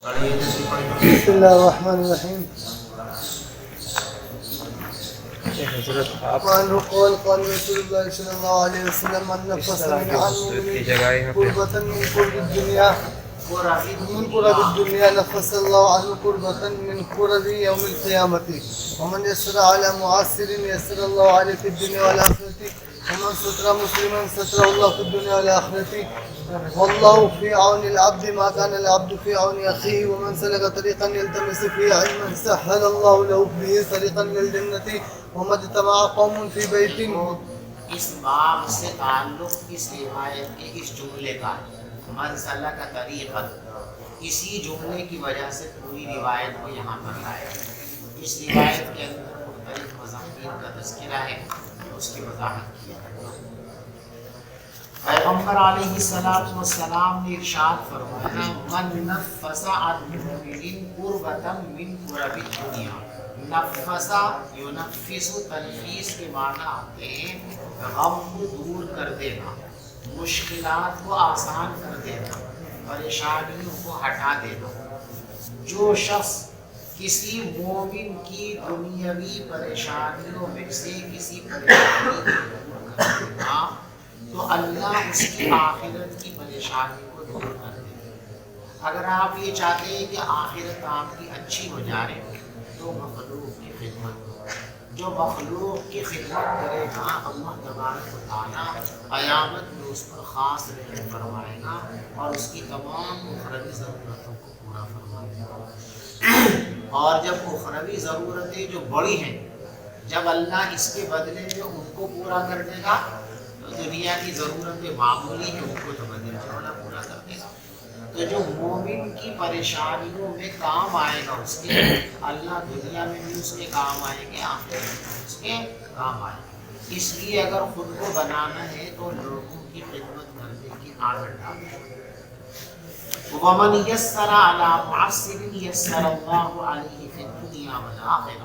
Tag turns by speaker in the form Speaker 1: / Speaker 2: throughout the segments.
Speaker 1: بسم الله الرحمن الرحيم. وعنه قال رسول الله صلى الله عليه وسلم من نفس من عن كربة من كرب الدنيا نفس الله عنه كربة من كرب يوم القيامة ومن يسر على معسر يسر الله عليه في الدنيا والآخرة ومن ستر مسلما ستر الله في الدنيا والآخرة والله في عون العبد ما كان العبد في عون أخيه ومن سلك طريقا يلتمس فيه علما سهل الله له به طريقا إلى الجنة وما اجتمع قوم في بيت.
Speaker 2: اس باب سے تعلق اس روایت کے اس جملے کا من سلک طریقا، اسی جملے کی وجہ سے پوری روایت کو یہاں پر لایا. اس روایت کے اندر مختلف مضامین کا تذکرہ ہے، اس کی وضاحت کی. پیغمبر علیہ الصلوۃ والسلام نے ارشاد فرمایا من نفس عن مؤمن قربۃ من قرب الدنیا. نفس ینفس، تنفیس کے معنی آتے ہیں غم کو دور کر دینا، مشکلات کو آسان کر دینا، پریشانیوں کو ہٹا دینا. جو شخص کسی مومن کی دنیاوی پریشانیوں میں سے کسی پریشانی کو دور کر دینا تو اللہ اس کی آخرت کی پریشانی کو دور کر دے. اگر آپ یہ چاہتے ہیں کہ آخرت آپ کی اچھی ہو جائے تو مخلوق کی خدمت کرو. جو مخلوق کی خدمت کرے گا اللہ تبارک و تعالیٰ قیامت میں اس پر خاص رحم فرمائے گا اور اس کی تمام اخروی ضرورتوں کو پورا فرمائے گا. اور جب اخروی ضرورتیں جو بڑی ہیں جب اللہ اس کے بدلے میں ان کو پورا کر دے گا تو دنیا کی ضرورتیں معمولی ہیں ان کو تو بدل والا پورا کر دے گا. تو جو مومن کی پریشانیوں میں کام آئے گا اس کے اللہ دنیا میں بھی اس کے کام آئے گے، آخرت میں بھی اس کے کام آئے گا. اس لیے اگر خود کو بنانا ہے تو لوگوں کی خدمت کرنے کی عادت ڈالیں. وَمَنْ يَسَّرَ عَلَى مُعَسِّرٍ يَسَّرَ اللَّهُ عَلَيْهِ فِي الدُّنْيَا وَالْآخِرَةِ.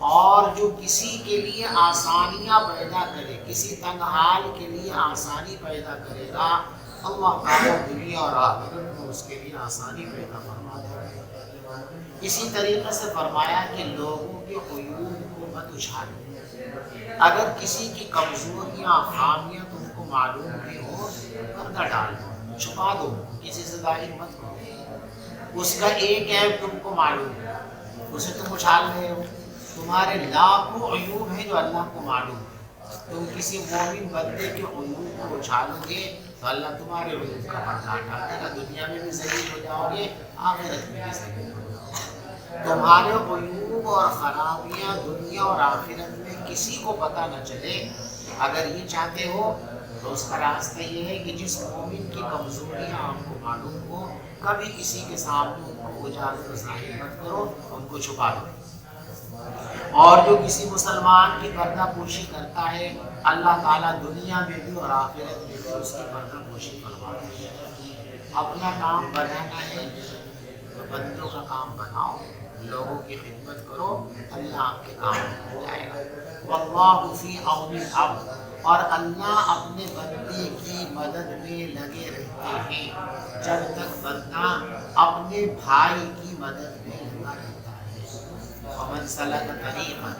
Speaker 2: اور جو کسی کے لیے آسانیاں پیدا کرے، کسی تنگ حال کے لیے آسانی پیدا کرے گا، اللہ تعالیٰ دنیا اور آخرت میں اس کے لیے آسانی پیدا فرما دے گا. اسی طریقے سے فرمایا کہ لوگوں کے عیوب کو مت اچھالو. اگر کسی کی کمزوریاں خامیاں تم کو معلوم بھی ہو پردہ ڈال دو، چھپا دو، کسی سے ظاہر مت کرو. اس کا ایک عیب تم کو معلوم ہے اسے تم اچھال رہے ہو. تمہارے لاکھوں عیوب ہیں جو اللہ کو معلوم ہے. تم کسی مومن بندے کے عیوب کو اچھالو گے تو اللہ تمہارے عیوب کا پردہ ہٹا دے گا. دنیا میں بھی ذلیل ہو جاؤ گے، آخرت میں بھی ذلیل ہو جاؤ گے. تمہارے عیوب اور خرابیاں دنیا اور آخرت میں کسی کو پتہ نہ چلے. اگر یہ چاہتے ہو تو اس کا راستہ یہ ہے کہ جس مومن کی کمزوریاں آپ کو معلوم ہو کبھی کسی کے سامنے ان کو اجاگر ظاہر مت کرو، ان کو چھپا دو. اور جو کسی مسلمان کی پردہ پوشی کرتا ہے اللہ تعالیٰ دنیا میں بھی اور آخرت میں بھی اس کی پردہ پوشی فرماتا ہے. اپنا کام بنانا ہے تو بندوں کا کام بناؤ، لوگوں کی خدمت کرو، اللہ آپ کے کام ہو جائے گا. واللہ فی عون العبد، اور اللہ اپنے بندے کی مدد میں لگے رہتے ہیں جب تک بندہ اپنے بھائی کی مدد میں لگا رہتا ہے. ومن سلک طریقا،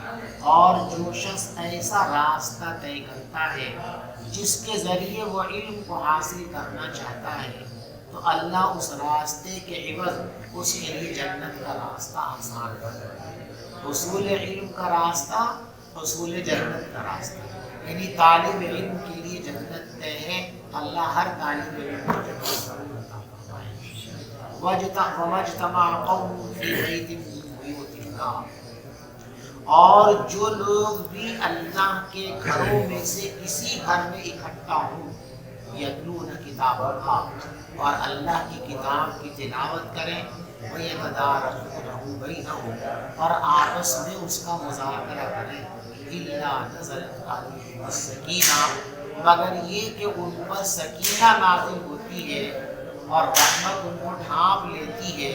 Speaker 2: اور جو شخص ایسا راستہ طے کرتا ہے جس کے ذریعے وہ علم کو حاصل کرنا چاہتا ہے تو اللہ اس راستے کے عوض اس کے لیے جنت کا راستہ آسان کر دیتا ہے. حصول علم کا راستہ حصول جنت کا راستہ، یعنی طالب علم کے لیے جنت طے ہے. اللہ ہر طالب علم کو جنت ضرور عطا فرمائے. وَمَجْتَمَعَ قَوْمٌ فِي بَيْتٍ مِّن بُيُوتِ اللَّهِ، اور جو لوگ بھی اللہ کے گھروں میں سے کسی گھر میں اکٹھا ہوں یتلون کتاب اللہ، اور اللہ کی کتاب کی تلاوت کریں، وَيَتَدَارَسُونَهُ بَيْنَهُمْ، اور آپس میں اس کا مذاکرہ کریں. إِلَّا نَزَلَتْ عَلَيْهِمُ السَّكِینَةُ، مگر یہ کہ ان پر سکینہ نازل ہوتی ہے اور رحمت ان کو ڈھانپ لیتی ہے.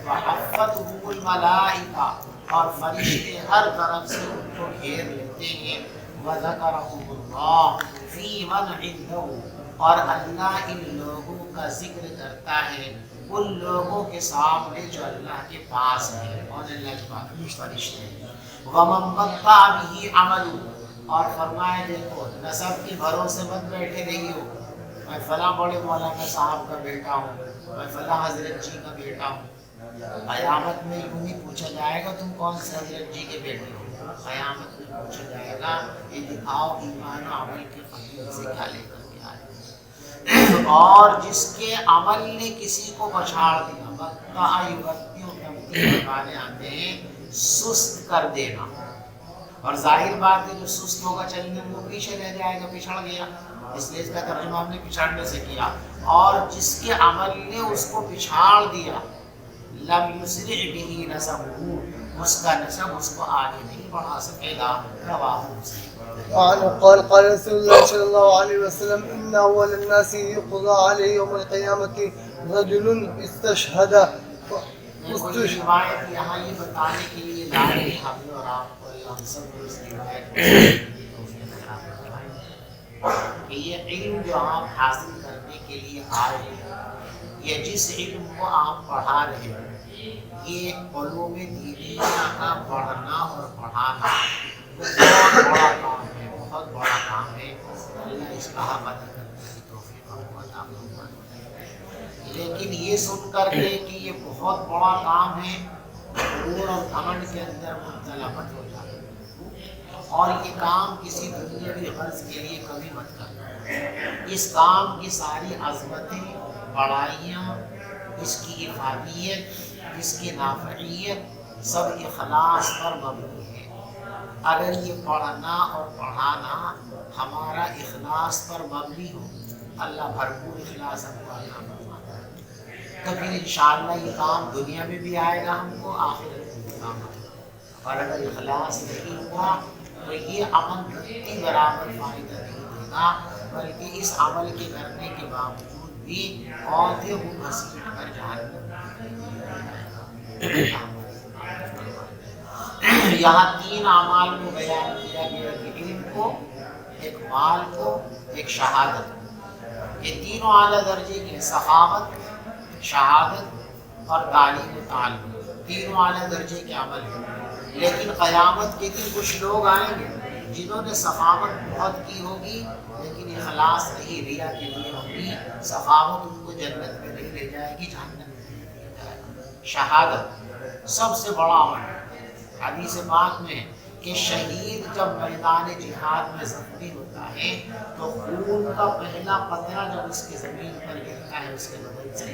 Speaker 2: وَحَفَّتْهُمُ الْمَلَائِکَةُ، اور فرشتے ہر طرف سے ان کو گھیر لیتے ہیں. وَذَكَرَهُمُ اللَّهُ فِي مَنْ عِندَهُ، اور اللہ ان لوگوں کا ذکر کرتا ہے ان لوگوں کے سامنے جو اللہ کے پاس ہیں اور اللہ کے پاس فرشتے ہیں۔ وَمَن بَطَّأَ بِهِ عَمَلُهُ، اور فرمایا دیکھو نسب کے بھروسے مت بیٹھے رہیو، میں فلاں بڑے مولانا صاحب کا بیٹا ہوں، میں فلاں حضرت جی کا بیٹا ہوں۔ قیامت میں یوں ہی پوچھا جائے گا تم کون سے حضرت جی کے بیٹے ہو؟ قیامت میں پوچھا جائے گا یہ دکھاؤ ایمان و عمل کے قبیل سے کیا لے کر کے آئے۔ اور جس کے عمل نے کسی کو پچھاڑ دیا، بَطَّأَ یُبَطِّئُ تبدیل والے آتے ہیں سست کر دینا، اور ظاہر بات ہے جو سست ہوگا چلنے میں وہ پیچھے رہ جائے گا، پچھڑ گیا، اس لیے اس کا ترجمہ ہم نے پچھڑنے سے کیا۔ اور جس کے عمل نے اس کو پچھاڑ دیا، لم یسرع به نسبہ، اس کا نسب اس کو آگے نہیں بڑھا سکے گا۔ رواہ مسلم۔
Speaker 1: وعنه قال قال رسول الله صلى الله عليه وسلم إن أول الناس يقضى عليه يوم القيامة رجل استشهد
Speaker 2: کوئی روایت یہاں یہ بتانے کے لیے لا رہے ہیں ہم اور آپ کو، ہم سب کو اس روایت کہ یہ علم جو آپ حاصل کرنے کے لیے آئے ہیں، یا جس علم کو آپ پڑھا رہے ہیں، یہ علوم دینیہ کا پڑھنا اور پڑھانا بہت بڑا کام ہے، بہت بڑا کام ہے۔ اللہ اس کا مدد کرنے کی توفیق ہم کو عطا فرمائے۔ لیکن یہ سن کر کے کہ یہ بہت بڑا کام ہے، غرور اور گھمنڈ کے اندر مبتلا مت ہو جائے، اور یہ کام کسی دنیاوی غرض کے لیے کبھی مت کرنا۔ اس کام کی ساری عظمتیں، بڑائیاں، اس کی افادیت، اس کی نافعیت سب اخلاص پر مبنی ہے۔ اگر یہ پڑھنا اور پڑھانا ہمارا اخلاص پر مبنی ہو، اللہ بھرپور اخلاص ہم کو عطا فرماتا ہے، تو پھر انشاءاللہ یہ کام دنیا میں بھی آئے گا ہم کو، آخرت میں بھی کام آئے گا۔ اور اگر اخلاص نہیں ہوا تو یہ عمل رتی برابر فائدہ نہیں دے گا، بلکہ اس عمل کے کرنے کے باوجود بھی عہدے وہ گھسیٹ کر جہنم یہاں تین اعمال کو بیان کیا گیا کہ علم کو، ایک مال کو، ایک شہادت کو۔ یہ تینوں اعلیٰ درجے کے سخاوت، شہادت اور تعلیم و تعلم، تینوں اعلیٰ درجے کے عمل ہیں۔ لیکن قیامت کے دن کچھ لوگ آئیں گے جنہوں نے سخاوت بہت کی ہوگی لیکن اخلاص نہیں، ریا کے لیے ہوگی، سخاوت ان کو جنت میں نہیں لے جائے گی، جہنم میں لے جائے گی۔ شہادت سب سے بڑا عمل ہے۔ حدیث پاک میں کہ شہید جب میدان جہاد میں زخمی ہوتا ہے تو خون کا پہلا قطرہ جب اس کی زمین پر گرتا ہے، اس کے بدن سے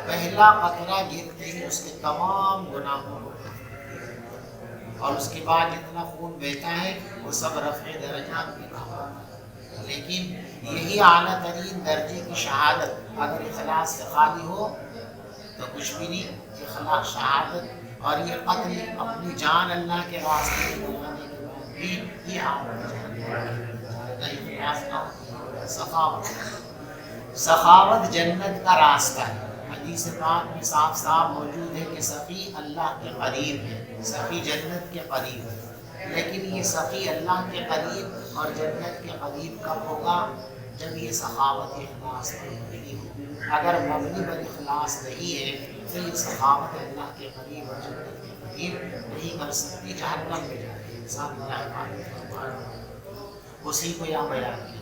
Speaker 2: پہلا قطرہ گرتے ہی اس کے تمام گناہوں کو، اور اس کے بعد جتنا خون بہتا ہے وہ سب رفع درجات میں کام ہے۔ لیکن یہی اعلیٰ ترین درجے کی شہادت اگر اخلاص سے خالی ہو تو کچھ بھی نہیں۔ اخلاص، شہادت اور یہ قتل اپنی جان اللہ کے راستے میں لگانے کے بعد بھی یہ سخاوت جنت کا راستہ ہے۔ حدیث پاک میں صاف صاف موجود ہے کہ سخی اللہ کے قریب ہے، سخی جنت کے قریب ہے۔ لیکن یہ سخی اللہ کے قریب اور جنت کے قریب کب ہوگا؟ جب یہ سخاوت اخلاص پر مبنی ہو۔ اگر مبنی پر اخلاص نہیں ہے تو یہ سخاوت اللہ کے قریب اور جنت کے قریب نہیں کر سکتی، جہنم میں جائے گی انسان۔ اسی کو یہاں بیان کیا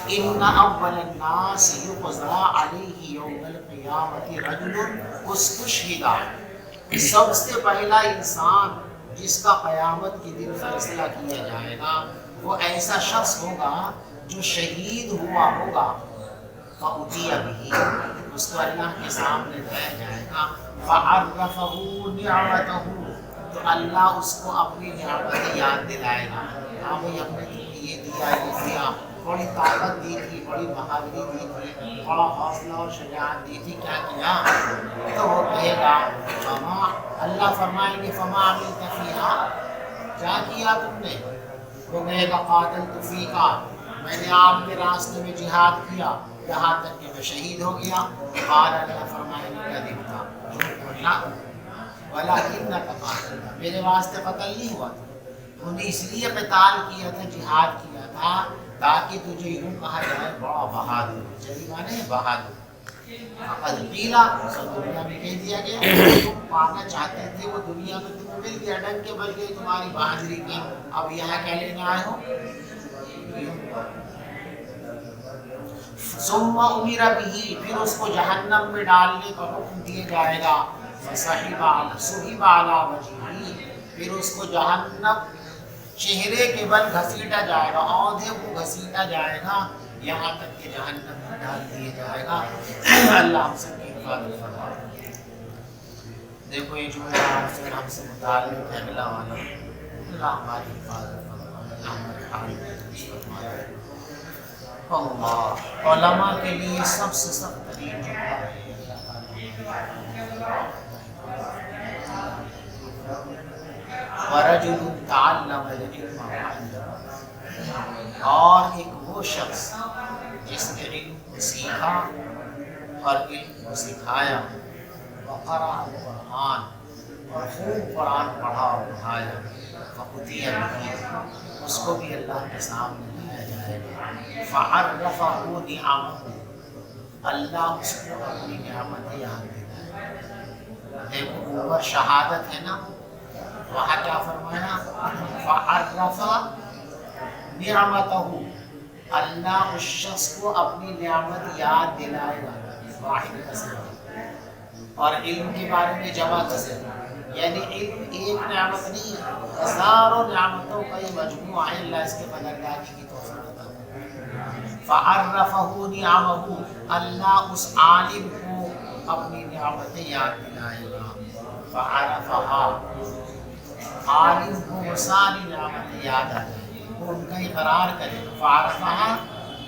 Speaker 2: ان اول الناس یقضى علیہ یوم القیامۃ رجل استشہد، سب سے پہلا انسان جس کا قیامت کے دن فیصلہ کیا جائے گا وہ ایسا شخص ہوگا جو شہید ہوا ہوگا۔ فأتي به، اس کو اللہ کے سامنے لایا جائے گا۔ فعرفه نعمته، تو اللہ اس کو اپنی نعمت یاد دلائے گا۔ ہاں بھائی ہم نے تمہیں یہ دیا، یہ دیا، بڑی طاقت دی تھی، بڑی بہادری دی تھی، بڑا حوصلہ اور شجاعت دی تھی، کیا کیا؟ تو وہ کہے گا فما، اللہ فرمائیں گے فما عملت فیہا، کیا کیا تم نے؟ وہ کہے گا قاتلت فیکا، میں نے آپ کے راستے میں جہاد کیا یہاں تک کہ میں شہید ہو گیا۔ قال، اللہ فرمائیں گے کذبتا، جھوٹ بولا، ولکنک قاتلت، میرے واسطے قتل نہیں ہوا تھا، انہوں نے اس لیے قتال کیا تھا، جہاد کیا تھا تاکہ تجھے یوں کہا جائے بڑا بہادر. جلی مانے بہادر. فقد قیلا، سب دنیا میں کہہ دیا گیا تم پانا چاہتے تھے وہ دنیا میں تمہیں مل گیا، ڈنگ کے بل گئی تمہاری بہادری کی، اب یہاں کیا لینے آئے ہو؟ ثم امر به، پھر اس کو جہنم میں ڈالنے کا حکم دیا جائے گا. فصحب علی وجهه، پھر اس کو جہنم چہرے کے بل گھسیٹا جائے گا، اوندھے کو گھسیٹا جائے گا یہاں تک کہ جہنم میں ڈال دیا جائے گا. اللہ ہم سب کی حفاظت فرمائے. دیکھو یہ جملہ پھر ہم سے متعلق ہے اگلا والا. اللہ ہماری حفاظت فرمائے، اللہ ہمارے حال میں درست فرمائے. اللہ علماء کے لیے سب سے سخت ترین جملہ ہے وَرَجُلٌ تَعَلَّمَ الْعِلْمَ وَعَلَّمَهُ، اور ایک وہ شخص جس نے علم کو سیکھا اور علم کو سکھایا. وَقَرَأَ الْقُرْآنَ، اور خوب قرآن پڑھا اور پڑھایا. فَأُتِيَ بِهِ، اس کو بھی اللہ کے سامنے لایا جائے گا. فَعَرَّفَهُ نِعَمَهُ، اللہ اس کو اپنی نعمت یاد دلائے. دیکھو اوپر شہادت ہے نا، وہاں کیا فرمایا؟ فَعَرَّفَ نِعْمَتَهُ، اللہ اس شخص کو اپنی نعمت یاد دلائے گا. واحد قسم، اور علم کے بارے میں جمع قسم، یعنی علم ایک نعمت نہیں ہے، ہزاروں نعمتوں کا یہ مجموعہ ہے. اللہ اس کے قدردانی کی توفیق عطا فرمائے. فَعَرَّفَهُ نِعَمَهُ، اللہ اس عالم کو اپنی نعمتیں یاد دلائے گا. فَعَرَفَهَا، عالم کو وہ ساری نعمتیں یاد آ جائیں گی، وہ ان کا اقرار کرے گا. فَعَرَفَهَا،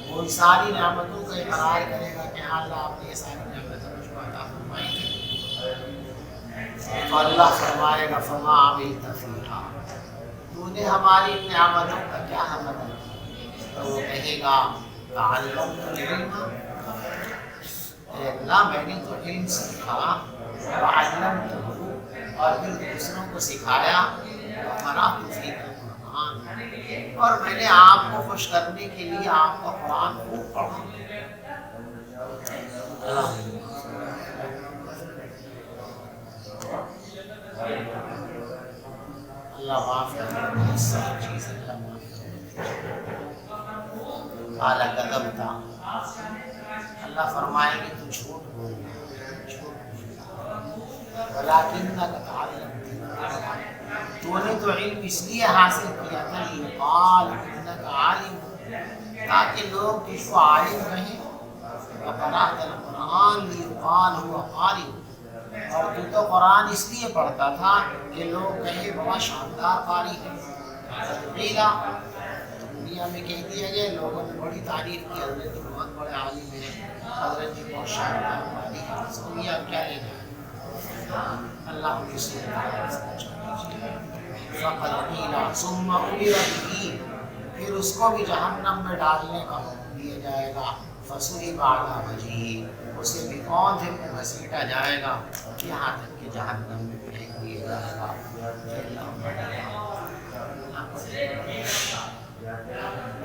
Speaker 2: وہ ان ساری نعمتوں کا اقرار کرے گا کہ ہاں اللہ آپ نے یہ ساری نعمتیں مجھ کو عطا فرمائی ہیں. تو اللہ فرمائے گا فَمَا عَمِلْتَ فِيهَا، تو نے ہماری نعمتوں کا کیا عمل کیا؟ تو وہ کہے گا تَعَلَّمْتُ الْعِلْمَ، اے اللہ میں نے تو علم سیکھا، وَعَلَّمْتُهُ، اور پھر دوسروں کو سکھایا. وَقَرَأْتُ فِيكَ الْقُرْآنَ، اور میں نے آپ کو خوش کرنے کے لیے آپ کا قرآن خوب پڑھا. اللہ معاف کرے، سب چیز اللہ معاف کرے. اعلیٰ قدم تھا، اللہ فرمائے گی تو جھوٹ بول رہا، جھوٹ وَلَٰكِنَّكَ تَعَلَّمْتَ، تو نے تو علم اس لیے حاصل کیا تھا لِيُقَالَ إِنَّكَ عَالِمٌ، تاکہ لوگ تجھ کو عالم کہیں. وَقَرَأْتَ الْقُرْآنَ لِيُقَالَ هُوَ قَارِئٌ، اور تو تو قرآن اس لیے پڑھتا تھا کہ لوگ کہیں بڑا شاندار قاری ہے. قیلا، دنیا میں کہہ دیا گیا، لوگوں نے بڑی تعریف کی، حضرت جی بہت بڑے عالم ہیں، حضرت جی بہت شاندار قاری ہے. اس کو بھی آپ کیا لینا ہے؟ اللہ کی صورت فقط قیلا ثم امر به، پھر اس کو بھی جہنم میں ڈالنے کا حکم دیا جائے گا. فصحب علی وجهه، اسے بھی اوندھے کو گھسیٹا جائے گا یہاں تک کہ جہنم میں پھینک دیا جائے گا.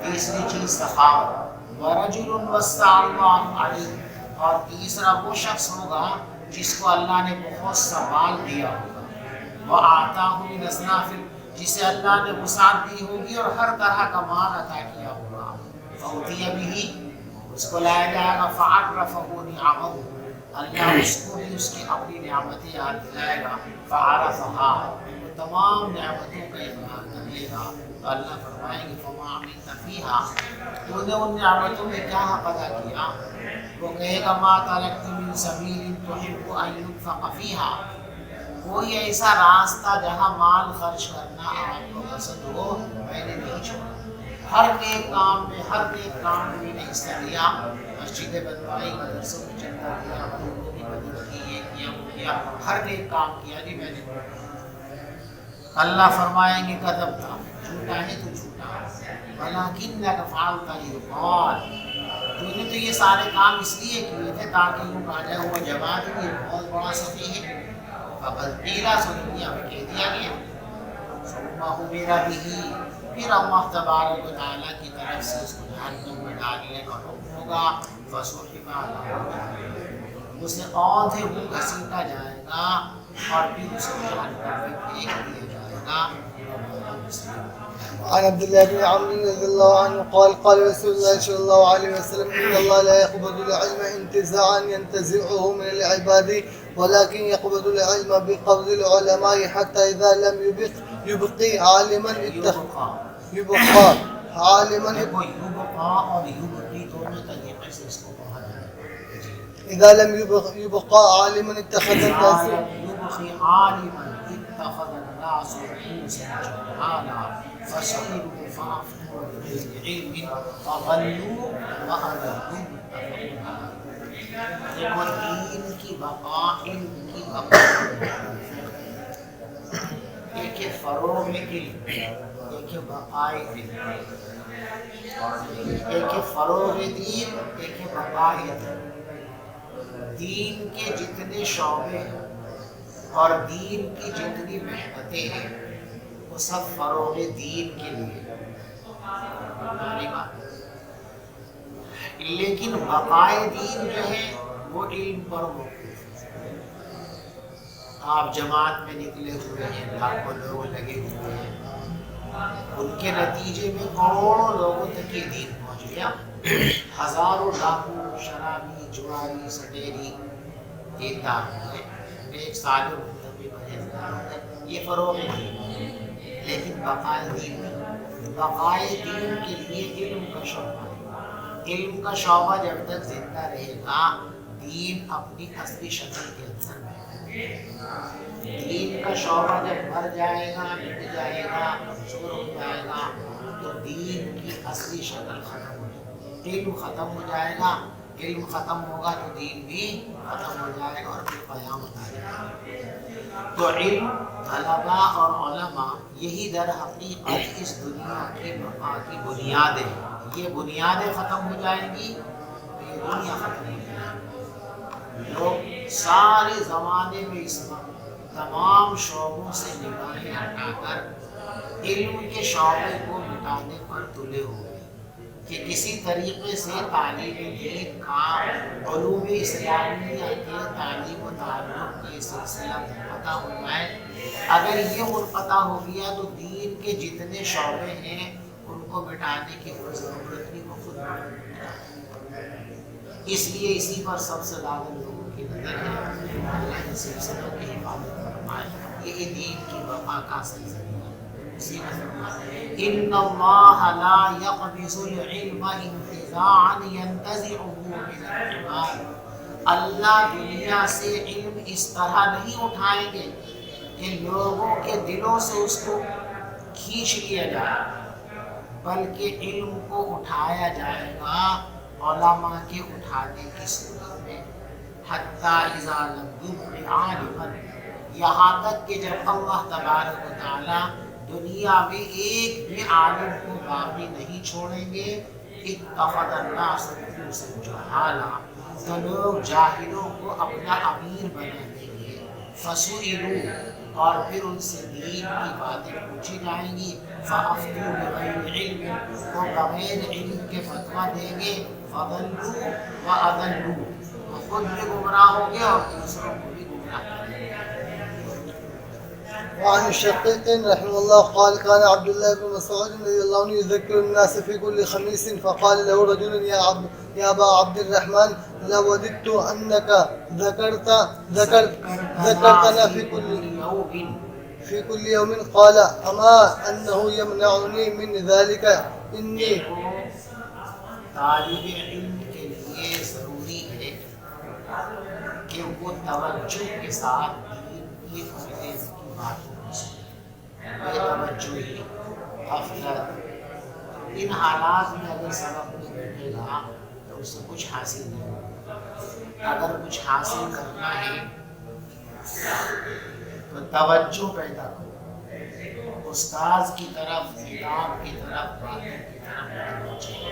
Speaker 2: تیسری چیز سخاوت. ورجل وسع اللہ علیہ، اور تیسرا وہ شخص ہوگا جس کو اللہ نے بہت سا مال دیا ہوگا. وآتاہ من اصناف، جسے اللہ نے وسعت دی ہوگی اور ہر طرح کا مال عطا کیا ہوگا. فأتي به، اس کو لایا جائے گا. فعرفه نعمه، اللہ اس کو بھی اس کی اپنی نعمتیں یاد دلائے گا. فعرفها، وہ تمام نعمتوں کا اقرار کر لے گا. تو اللہ فرمائیں گے فما عملت فیہا، تو نے ان نعمتوں میں کیا حق ادا کیا؟ وہ کہے گا ما ترکت من سبیل تحب ان ينفق فیہا، کوئی ایسا راستہ جہاں مال خرچ کرنا آپ کو پسند ہو میں نے نہیں چھوڑا. ہر نیک کام میں میں نے حصہ لیا. مسجدیں بنوائی، مدرسوں میں چندہ دیا، لوگوں کی مدد کی، یہ کیا وہ کیا، ہر نیک کام کیا جی میں نے. اللہ فرمائیں گے کذب تھا، جھوٹا ہے تو جھوٹا. وَلَٰكِنَّكَ فَعَلْتَ لِيُقَالَ، تو نے تو یہ سارے کام اس لیے کیے تھے تاکہ یوں کہا جائے وہ جواد بھی بہت بڑا سفیہ ہے. فقط قیلا، سو دنیا میں کہہ دیا گیا. ثم امر به، پھر اللہ تبارک و تعالیٰ کی طرف سے اس کو جہنم میں ڈالنے کا حکم ہوگا، فَسُحِبَ عَلَىٰ، اسے اوندھے منہ گھسیٹا جائے گا اور پھر اس کو جہنم میں پھینک دیا جائے گا۔
Speaker 1: عن عبد الله بن عمرو رضي الله عنه قال قال رسول الله صلى الله عليه وسلم إن الله لا يقبض العلم انتزاعا ينتزعه من العباد ولكن يقبض العلم بقبض العلماء حتى إذا لم يبقي عالما يبقى عالما
Speaker 2: یبقا اور یبقی دونوں طریقے سے اس کو کہا جائے،
Speaker 1: إذا لم يبقى عالما اتخذ الناس
Speaker 2: يبقي عالما اتخذ الناس رؤوسا جهالا فسئلوا فأفتوا بغير علم فضلوا وأضلوا دیکھو دین کی بقا، علم کی بقا، ایک ہے فروغ علم، ایک ہے بقائے علم، ایک ہے فروغ دین، ایک ہے بقائے دین۔ دین کے جتنے شعبے ہیں اور دین کی جتنی محنتیں ہیں وہ سب فروغ دین کے لیے، لیکن بقائے دین جو ہے وہ علم پر موقوف ہے۔ آپ جماعت میں نکلے ہوئے ہیں، لاکھوں لوگ لگے ہوئے ہیں، ان کے نتیجے میں کروڑوں لوگوں تک یہ دین پہنچ گیا، ہزاروں لاکھوں شرابی، جواری، سٹیری دیندار ہوئے، ایک سال میں پرہیزگار ہوئے، یہ فروغ دین ہے۔ لیکن بقائے دین نہیں، بقائے دین کے لیے علم کا شعبہ ہے۔ علم کا شعبہ جب تک زندہ رہے گا دین اپنی اصلی شکل کے اندر رہے گا۔ دین کا شعبہ جب مر جائے گا، مٹ جائے گا، کمزور ہو جائے گا تو دین کی اصلی شکل ختم ہو جائے گی، علم ختم ہو جائے گا، علم ختم ہوگا تو دین بھی ختم ہو جائے گا اور پھر قیامت آ جائے گی۔ تو علم، طلباء اور علماء یہی در حقیقت اس دنیا کی بقا کی بنیادیں ہیں۔ یہ بنیادیں ختم ہو جائیں گی تو یہ دنیا ختم ہو جائے گی۔ لوگ سارے زمانے میں اس وقت تمام شعبوں سے نگاہیں ہٹا کر علم کے شعبے کو مٹانے پر تلے ہوئے کہ کسی طریقے سے تعلیم دین کا، علوم اسلامیہ کے تعلیم و تعلم کے سلسلہ منقطع ہو جائے۔ اگر یہ منقطع ہو گیا تو دین کے جتنے شعبے ہیں ان کو مٹانے کی کوئی ضرورت نہیں، وہ خود اس لیے اسی پر سب سے زیادہ لوگوں کی نظر ہے۔ اللہ اس سلسلوں کی حفاظت فرمائے، یہ دین کی بقا کا سلسلہ۔ ان اللہ لا يقبض العلم انتزاعا ينتزعه من العباد، اللہ دنیا سے علم اس طرح نہیں اٹھائیں گے کہ لوگوں کے دلوں سے اس کو کھینچ لیا جائے، بلکہ علم کو اٹھایا جائے گا علماء کے اٹھانے کی صورت میں، حتی اذا لم يبق عالما، یہاں تک کہ جب اللہ تبارک و تعالی دنیا میں ایک بھی عالم کو باقی نہیں چھوڑیں گے، اتخذ الناس رؤوسا جہالا، تو لوگ جاہلوں کو اپنا امیر بنا دیں گے، فسئلوا، اور پھر ان سے دین کی باتیں پوچھی جائیں گی، فافتوا بغیر علم، وہ بغیر علم کے فتویٰ دیں گے، فضلوا واضلوا، وہ خود بھی گمراہ ہوں گے اور دوسروں کو بھی گمراہ کریں گے۔
Speaker 1: وعن الشقيق رحمه الله قال كان عبد الله بن مسعود رضي الله عنه يذكر الناس في كل خميس فقال له رجل يا أبا عبد الرحمن لوددت أنك ذكرتنا في كل يوم قال أما أنه يمنعني من ذلك إني
Speaker 2: طالب علم کے لیے ضروری ہے کہ وہ توجہ کے ساتھ دین کی فضیلت کی باتوں کو سنے، بے توجہی، غفلت، ان حالات میں اگر سبق میں بیٹھے گا تو اسے کچھ حاصل نہیں ہوگا۔ اگر کچھ حاصل کرنا ہے تو توجہ پیدا کرو، استاذ کی طرف، کتاب کی طرف، باتوں کی طرف متوجہ ہو۔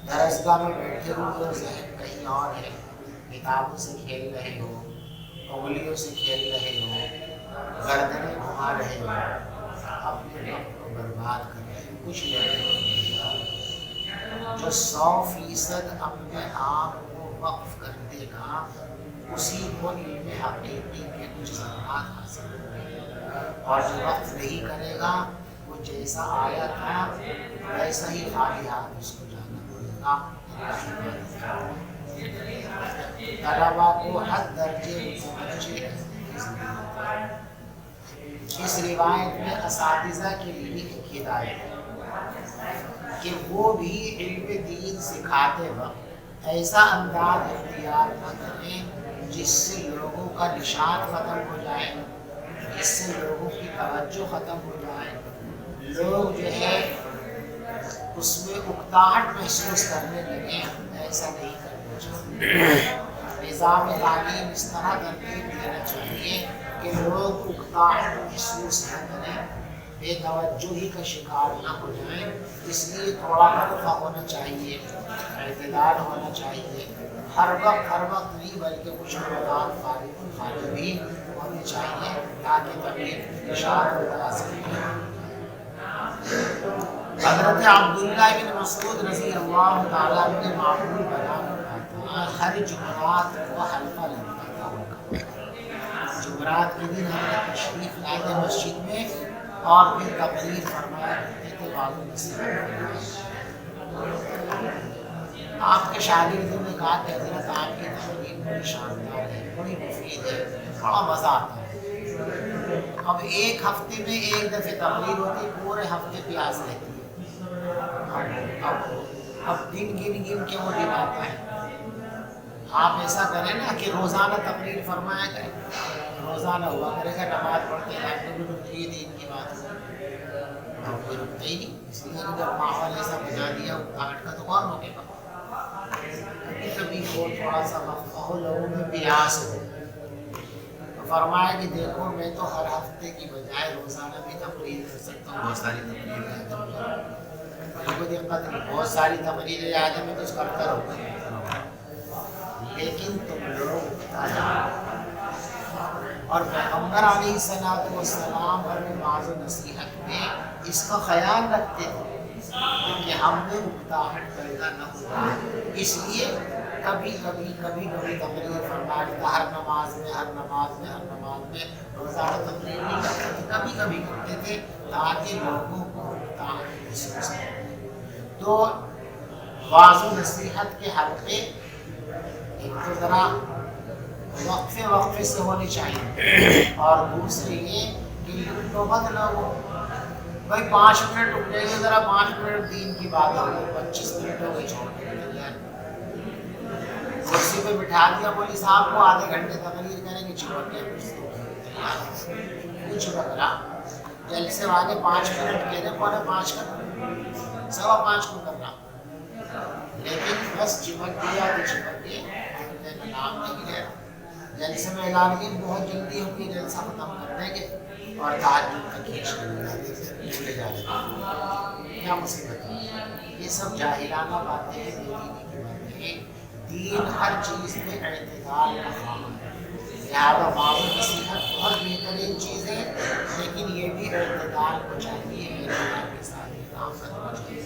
Speaker 2: درسگاہ میں بیٹھے ہوئے ذہن کہیں اور ہے، کتابوں سے کھیل رہے ہو، انگلیوں سے کھیل رہے ہو، گردنیں گھما رہے ہو، اپنے وقت کو برباد کر رہے ہیں، کچھ نہیں۔ جو 100% اپنے آپ کو وقف کر دے گا اسی کو علم حقیقی کے کچھ ذرات حاصل ہوں گے، اور جو وقف نہیں کرے گا وہ جیسا آیا تھا ویسا ہی خالی ہاتھ اس کو جانا پڑے گا۔ طلبا کو حد درجے متوجہ اس روایت میں اساتذہ کے لیے ایک ہدایت ہے کہ وہ بھی علم دین سکھاتے وقت ایسا انداز اختیار نہ کریں جس سے لوگوں کا نشاط ختم ہو جائے، جس سے لوگوں کی توجہ ختم ہو جائے، لوگ جو ہے اس میں اکتاہٹ محسوس کرنے لگیں۔ ایسا نہیں کرنا چاہیے۔ نظام تعلیم اس طرح ترتیب دینا چاہیے کہ لوگ اکتاہٹ محسوس نہ کریں، بے توجہی کا شکار نہ ہو جائیں۔ اس لیے تھوڑا وقفہ ہونا چاہیے، اعتدال ہونا چاہیے، ہر وقت نہیں بلکہ کچھ اوقات فارغ بھی ہونے چاہیے تاکہ طبیعت نشاط متاثر ہو۔ حضرت عبداللہ بن مسعود رضی اللہ تعالیٰ نے معمول بنا تھا ہر جمعرات کو حلقہ لگتا تھا ان کا۔ جمعرات کے دن حضرت تشریف لاتے مسجد میں اور پھر تقریر فرمایا کرتے تھے، معلوم آپ کے شاگردوں نے کہا کہ حضرت آپ کی تقریر بڑی شاندار ہے، بڑی مفید ہے، بڑا مزہ آتا ہے۔ اب ایک ہفتے میں ایک دفعہ تقریر ہوتی، پورے ہفتے پیاس رہتی ہے۔ اب دن گن کے وہ دن آتا ہے۔ آپ ایسا کریں نا کہ روزانہ تقریر فرمایا کریں، روزانہ ہوا کرے گا، نماز پڑھتے ہیں یہ دین کی بات ہو، اب کوئی رکتا ہی نہیں۔ اس لیے کہ جب ماحول ایسا بنا دیا اکتاہٹ کا تو کون روکے گا؟ کبھی کبھی ہو تھوڑا سا وقفہ ہو، لوگوں میں پیاس ہو، تو فرمایا کہ دیکھو میں تو ہر ہفتے کی بجائے روزانہ بھی تقریر کر سکتا ہوں، بہت ساری تقریریں کوئی دقت نہیں، بہت ساری تقریریں یاد ہے میں کچھ کرتا رہوں، لیکن تم لوگ اور پیغمبر علیہ السلام پر واعظ و نصیحت میں اس کا خیال رکھتے تھے کہ ہم نے اکتاہٹ پیدا نہ ہوا، اس لیے کبھی کبھی تقریر فرما دیتا، ہر نماز میں روزانہ تقریر نہیں کرتے تھے، کبھی کرتے تھے تاکہ لوگوں کو اکتاہٹ محسوس ہو۔ تو واعظ و نصیحت کے حلقے ایک تو ذرا وقفے سے ہونے چاہیے، اور دوسرے یہ کہ تو مت لوگوں بھائی 5 منٹ رک جائیں گے، ذرا 5 منٹ دین کی بات ہو گئی، 25 منٹ ہو گئی، چھوڑ کے کرسی پہ بٹھا دیا، بولی صاحب کو آدھے گھنٹے تقریر کریں گے، چپک گیا کچھ بکرا جلسے والے 5 منٹ کہہ رہے، 4.5 کا 5.15 کو کرنا، لیکن بس چپک گیا تو چپک گیا، نام نہیں لے رہا۔ جلسے میں اعلان کی بہت جلدی ہم یہ جلسہ ختم کر دیں گے اور تہجد تک کھینچ کے بھولے جا رہے ہیں، کیا مصیبت ہے؟ یہ سب جاہلانہ باتیں ہیں، بے دینی کی باتیں ہیں۔ دین ہر چیز میں اعتدال کا خواہاں ہے، لہٰذا واعظ و نصیحت بہت بہترین چیز ہے، لیکن یہ بھی اعتدال کو چاہیے، اعتدال کے ساتھ کام کرنا چاہیے۔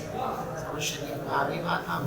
Speaker 2: سب شریف میں آگے بات آپ